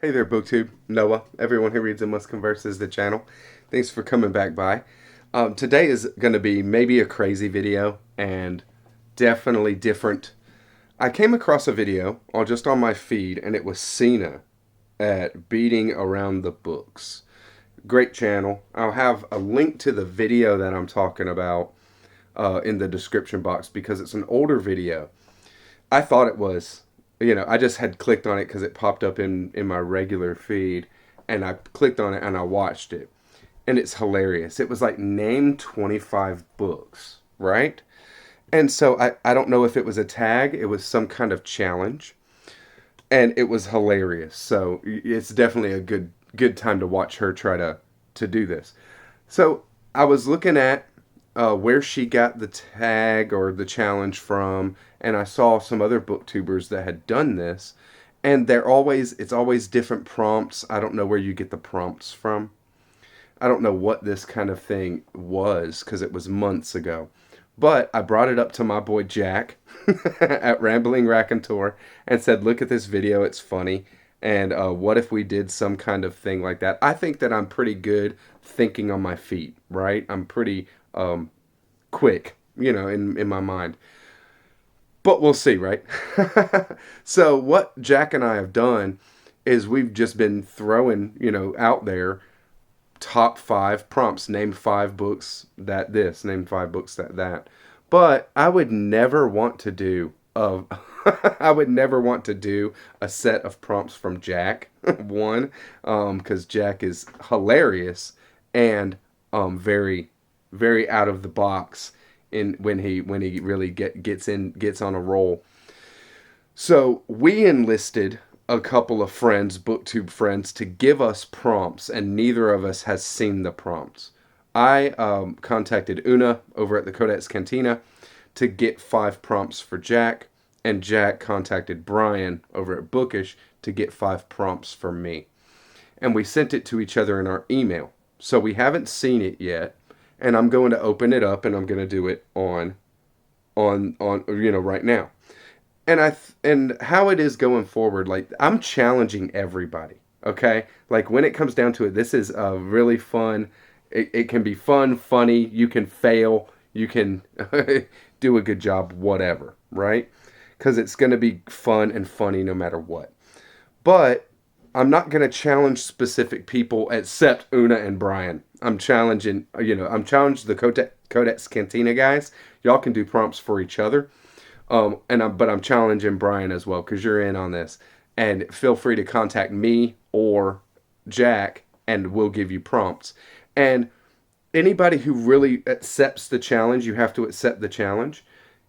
Hey there, BookTube. Noah. Everyone who reads and must converse is the channel. Thanks for coming back by. Today is going to be maybe a crazy video and definitely different. I came across a video just on my feed, and it was Cena at Beating Around the Books. Great channel. I'll have a link to the video that I'm talking about in the description box because it's an older video. I thought it was, I just had clicked on it because it popped up in my regular feed, and I clicked on it and I watched it, and it's hilarious. It was like name 25 books, right? And so I don't know if it was a tag, it was some kind of challenge, and it was hilarious. So it's definitely a good time to watch her try to do this. So I was looking at where she got the tag or the challenge from, and I saw some other booktubers that had done this, and it's always different prompts. I don't know where you get the prompts from. I don't know what this kind of thing was because it was months ago. But I brought it up to my boy Jack at Rambling Raconteur and said, "Look at this video; it's funny. And what if we did some kind of thing like that?" I think that I'm pretty good thinking on my feet, right? I'm pretty quick, in my mind. But we'll see, right? So what Jack and I have done is we've just been throwing, out there top five prompts. Name five books that this, name five books that that. But I would never want to do a I would never want to do a set of prompts from Jack. One, because Jack is hilarious and very very out of the box in when he really gets on a roll. So we enlisted a couple of friends, booktube friends, to give us prompts, and neither of us has seen the prompts. I contacted Una over at the Codex Cantina to get five prompts for Jack, and Jack contacted Brian over at Bookish to get five prompts for me. And we sent it to each other in our email. So we haven't seen it yet, and I'm going to open it up and I'm going to do it on right now. And how it is going forward, like I'm challenging everybody. Okay, like when it comes down to it, this is a really fun. It can be fun, funny. You can fail. You can do a good job, whatever, right? Because it's going to be fun and funny no matter what. But I'm not going to challenge specific people except Una and Brian. I'm challenging the Codex Cantina guys. Y'all can do prompts for each other. But I'm challenging Brian as well because you're in on this. And feel free to contact me or Jack, and we'll give you prompts. And anybody who really accepts the challenge, you have to accept the challenge.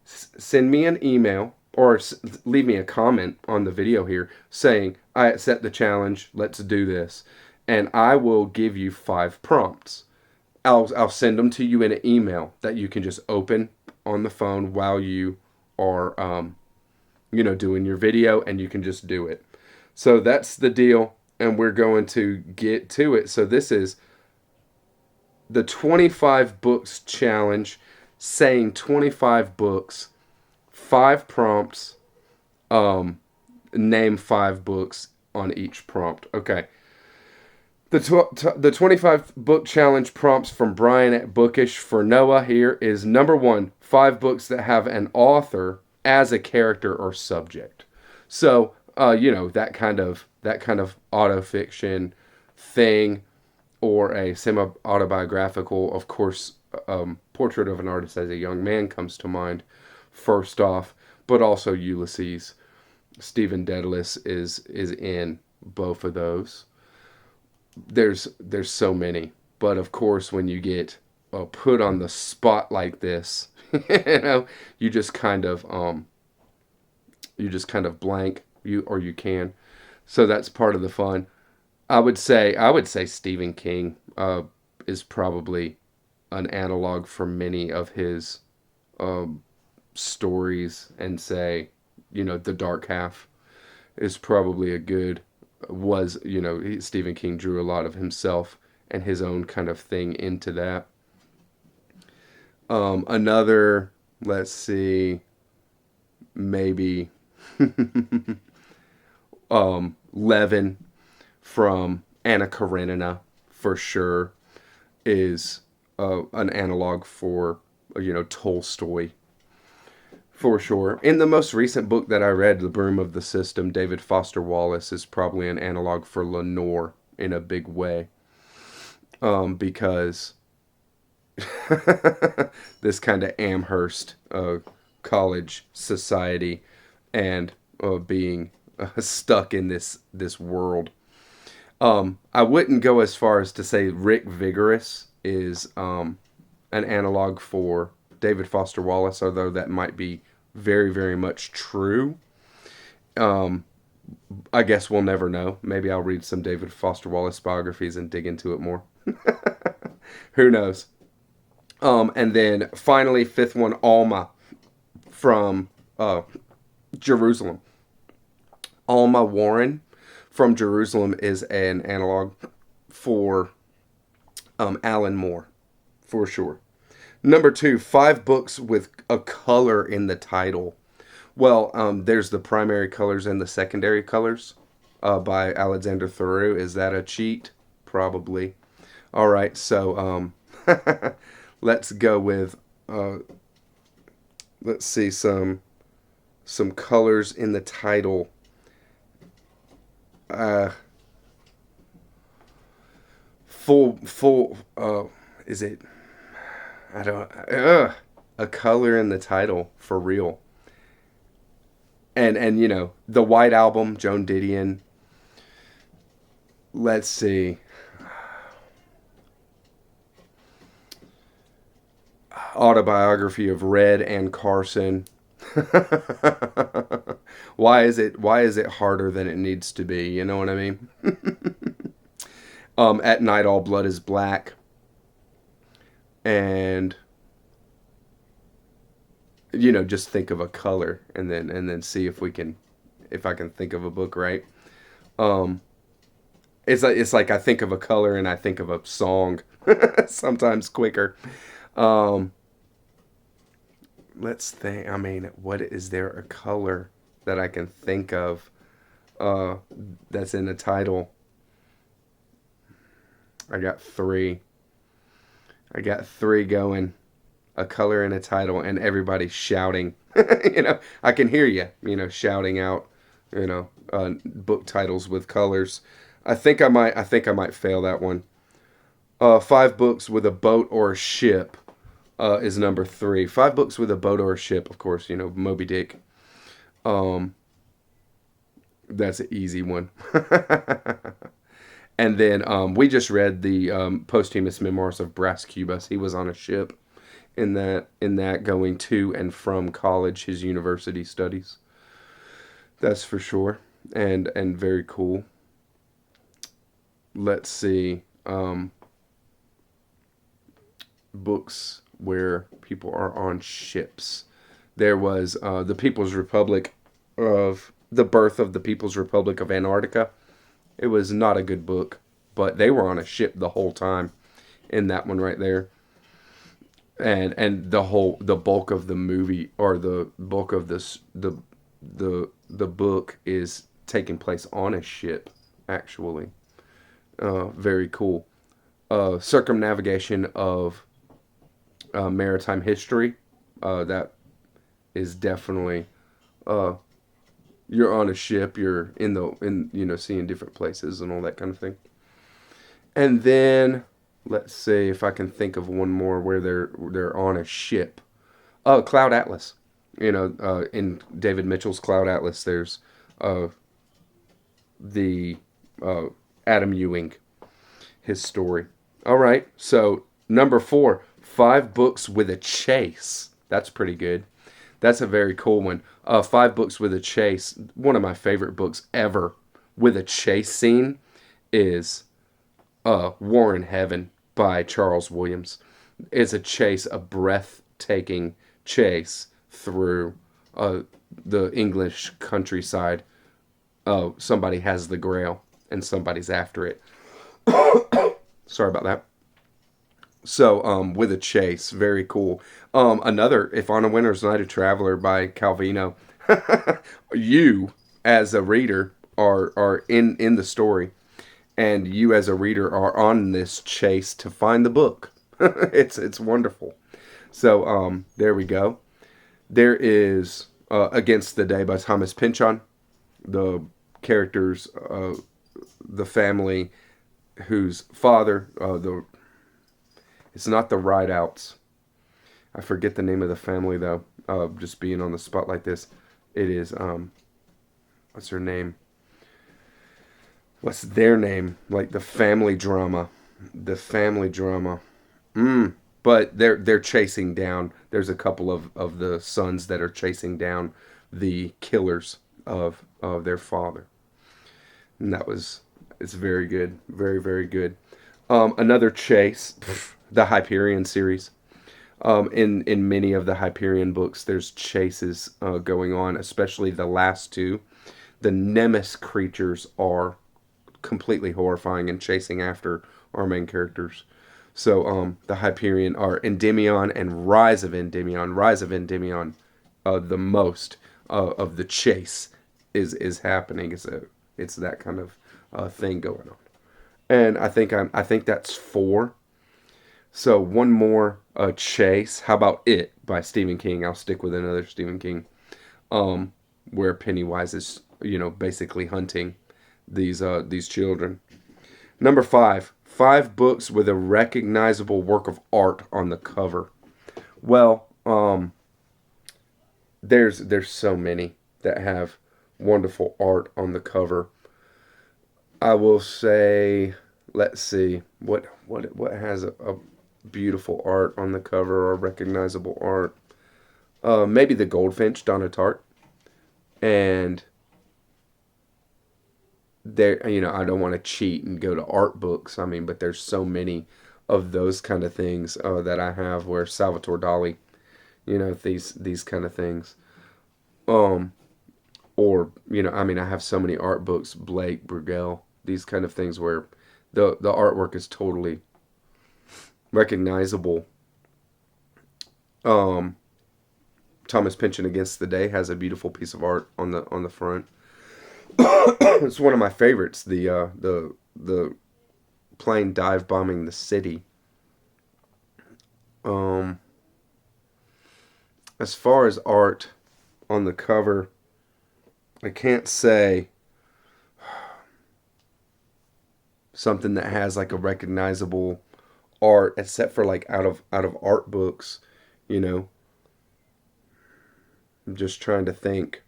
Send me an email or leave me a comment on the video here saying, "I accept the challenge, let's do this." And I will give you five prompts. I'll send them to you in an email that you can just open on the phone while you are, doing your video, and you can just do it. So that's the deal, and we're going to get to it. So this is the 25 books challenge, saying 25 books, five prompts, name five books on each prompt. Okay. The 25 book challenge prompts from Brian at Bookish for Noah here is number one, five books that have an author as a character or subject. So, that kind of autofiction thing, or a semi autobiographical. Of course, Portrait of an Artist as a Young Man comes to mind first off, but also Ulysses. Stephen Dedalus is in both of those. There's so many, but of course when you get put on the spot like this, you just kind of blank, you can. So that's part of the fun. I would say Stephen King is probably an analog for many of his stories, and say, The Dark Half is probably a good was, Stephen King drew a lot of himself and his own kind of thing into that. Another, let's see, maybe Levin. from Anna Karenina, for sure, is an analog for, Tolstoy, for sure. In the most recent book that I read, The Broom of the System, David Foster Wallace is probably an analog for Lenore in a big way, because this kind of Amherst college society, and being stuck in this world. I wouldn't go as far as to say Rick Vigorous is an analog for David Foster Wallace, although that might be very, very much true. I guess we'll never know. Maybe I'll read some David Foster Wallace biographies and dig into it more. Who knows? And then finally, fifth one, Alma from Jerusalem. Alma Warren from Jerusalem is an analog for Alan Moore, for sure. Number two, 5 books with a color in the title. Well, there's the primary colors and the secondary colors by Alexander Thoreau. Is that a cheat? Probably. All right, so let's go with, let's see, some colors in the title. Full, is it, I don't, a color in the title, for real. And the White Album, Joan Didion. Let's see. Autobiography of Red and Carson. Why is it harder than it needs to be? You know what I mean? At Night All Blood is Black. And just think of a color, and then see if I can think of a book, right? It's like I think of a color and I think of a song sometimes quicker. Let's think. I mean, what is there a color that I can think of that's in the title? I got three going. A color in a title, and everybody's shouting. I can hear you, shouting out, book titles with colors. I think I might fail that one. 5 books with a boat or a ship is number 3. 5 books with a boat or a ship, of course, Moby Dick. That's an easy one. And then we just read the posthumous memoirs of Brass Cubas. He was on a ship in that going to and from college, his university studies. That's for sure. And very cool. Let's see. Books where people are on ships. There was the People's Republic of the Birth of the People's Republic of Antarctica. It was not a good book, but they were on a ship the whole time in that one right there. And the bulk of the movie, or the bulk of this the book, is taking place on a ship, actually. Very cool. Circumnavigation of maritime history. That is definitely, you're on a ship, you're in seeing different places and all that kind of thing. And then let's see if I can think of one more where they're on a ship. Oh, Cloud Atlas. In David Mitchell's Cloud Atlas, there's the Adam Ewing, his story. All right, so number 4, 5 books with a chase. That's pretty good. That's a very cool one. 5 books with a chase. One of my favorite books ever with a chase scene is War in Heaven by Charles Williams. It's a breathtaking chase through the English countryside. Oh, somebody has the Grail and somebody's after it. Sorry about that. So, with a chase, very cool. Another, If on a Winter's Night, a Traveler by Calvino. You, as a reader, are in the story. and you as a reader are on this chase to find the book. It's wonderful. So there we go. There is Against the Day by Thomas Pynchon. The characters, the family whose father, it's not the Rideouts. I forget the name of the family though. Just being on the spot like this, it is what's her name? What's their name? Like the family drama, the family drama. But they're chasing down. There's a couple of the sons that are chasing down the killers of their father, and it's very good, very very good. Another chase, the Hyperion series. In many of the Hyperion books, there's chases going on, especially the last two. The Nemesis creatures are completely horrifying and chasing after our main characters. So the Hyperion are Endymion and Rise of Endymion. Rise of Endymion, the most of the chase is happening. It's that kind of thing going on. And I think that's four. So one more chase. How about It by Stephen King? I'll stick with another Stephen King, where Pennywise is basically hunting these children. Number five. 5 books with a recognizable work of art on the cover. Well, there's so many that have wonderful art on the cover. I will say, let's see, what has a beautiful art on the cover or recognizable art. Maybe The Goldfinch, Donna Tartt, and there, I don't want to cheat and go to art books. I mean, but there's so many of those kind of things that I have, where Salvatore Dali, these kind of things. Or I mean, I have so many art books, Blake, Bruegel, these kind of things where the artwork is totally recognizable. Thomas Pynchon Against the Day has a beautiful piece of art on the front. It's one of my favorites. The plane dive bombing the city. As far as art on the cover, I can't say something that has like a recognizable art, except for like out of art books. I'm just trying to think.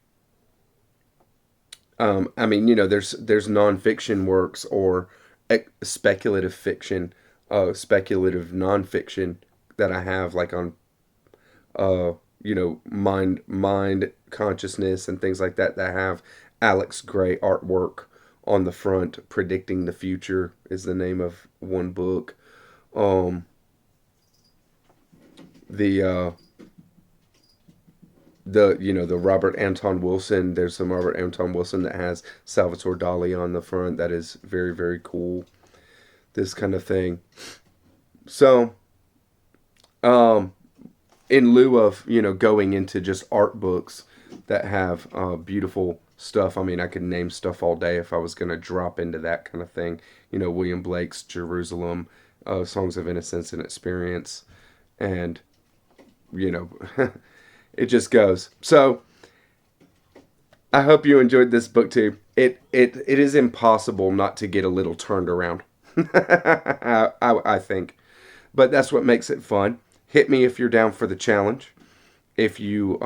I mean, there's nonfiction works or speculative fiction, speculative nonfiction that I have, like on, mind consciousness and things like that have Alex Gray artwork on the front. Predicting the Future is the name of one book. The the Robert Anton Wilson. There's some Robert Anton Wilson that has Salvatore Dali on the front. That is very very cool. This kind of thing. So, in lieu of going into just art books that have beautiful stuff. I mean, I could name stuff all day if I was gonna drop into that kind of thing. William Blake's Jerusalem, Songs of Innocence and Experience, and it just goes. So I hope you enjoyed this booktube. It is impossible not to get a little turned around. I think, but that's what makes it fun. Hit me if you're down for the challenge. If you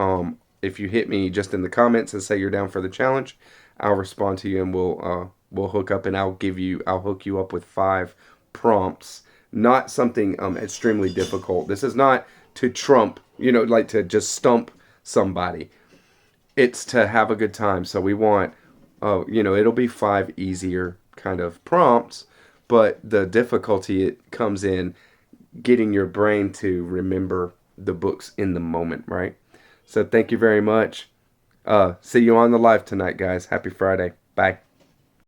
hit me just in the comments and say you're down for the challenge, I'll respond to you and we'll hook up, and I'll hook you up with 5 prompts. Not something extremely difficult. This is not to trump, like to just stump somebody. It's to have a good time. So we want, it'll be 5 easier kind of prompts, but the difficulty it comes in getting your brain to remember the books in the moment, right? So thank you very much. See you on the live tonight, guys. Happy Friday. Bye.